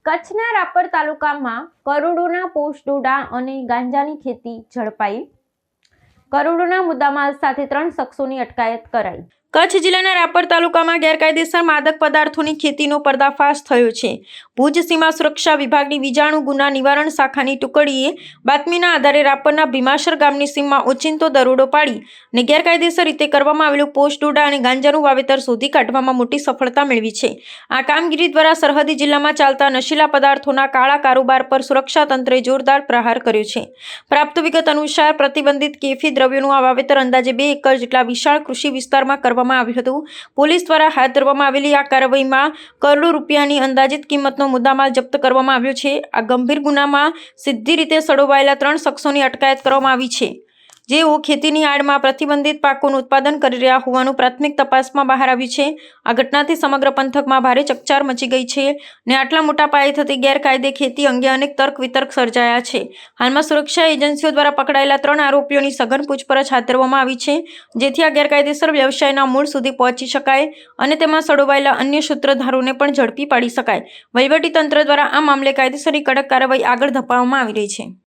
કચ્છના રાપર તાલુકામાં કરોડોના પોસ્ટ ડોડા અને ગાંજાની ખેતી ઝડપાઈ। કરોડોના મુદ્દામાલ સાથે 3 શખ્સોની અટકાયત કરાઈ। કચ્છ જિલ્લાના રાપર તાલુકામાં ગેરકાયદેસર માદક પદાર્થોની ખેતીનો પર્દાફાશ થયો છે। ભુજ સીમા સુરક્ષા વિભાગની વિજાણુ ગુના નિવારણ શાખાની ટુકડીએ બાતમીના આધારે રાપરના ભીમાસર ગામની સીમમાં ઓચિંતો દરોડો પાડી અને ગેરકાયદેસર રીતે કરવામાં આવેલું પોસ્ટ ડોડા અને ગાંજાનું વાવેતર શોધી કાઢવામાં મોટી સફળતા મેળવી છે। આ કામગીરી દ્વારા સરહદી જિલ્લામાં ચાલતા નશીલા પદાર્થોના કાળા કારોબાર પર સુરક્ષા તંત્રે જોરદાર પ્રહાર કર્યો છે। પ્રાપ્ત વિગત અનુસાર પ્રતિબંધિત કેફી દ્રવ્યોનું આ વાવેતર અંદાજે 2 એકર જેટલા વિશાળ કૃષિ વિસ્તારમાં કરવામાં આવ્યું હતું। પોલીસ દ્વારા હાથ ધરવામાં આવેલી આ કાર્યવાહીમાં કરોડો રૂપિયાની અંદાજિત કિંમતનો મુદ્દામાલ જપ્ત કરવામાં આવ્યો છે। આ ગંભીર ગુનામાં સીધી રીતે સંડોવાયેલા 3 શખ્સોની અટકાયત કરવામાં આવી છે, જેઓ ખેતીની આડમાં પ્રતિબંધિત પાકોનું ઉત્પાદન કરી રહ્યા હોવાનું પ્રાથમિક તપાસમાં બહાર આવ્યું છે। આ ઘટનાથી સમગ્ર પંથકમાં ભારે ચકચાર મચી ગઈ છે અને આટલા મોટા પાયે થતી ગેરકાયદે ખેતી અંગે અનેક તર્ક વિતર્ક સર્જાયા છે। હાલમાં સુરક્ષા એજન્સીઓ દ્વારા પકડાયેલા 3 આરોપીઓની સઘન પૂછપરછ હાથ ધરવામાં આવી છે, જેથી આ ગેરકાયદેસર વ્યવસાયના મૂળ સુધી પહોંચી શકાય અને તેમાં સંડોવાયેલા અન્ય સૂત્રધારોને પણ ઝડપી પાડી શકાય। વહીવટી તંત્ર દ્વારા આ મામલે કાયદેસરની કડક કાર્યવાહી આગળ ધપાવવામાં આવી રહી છે।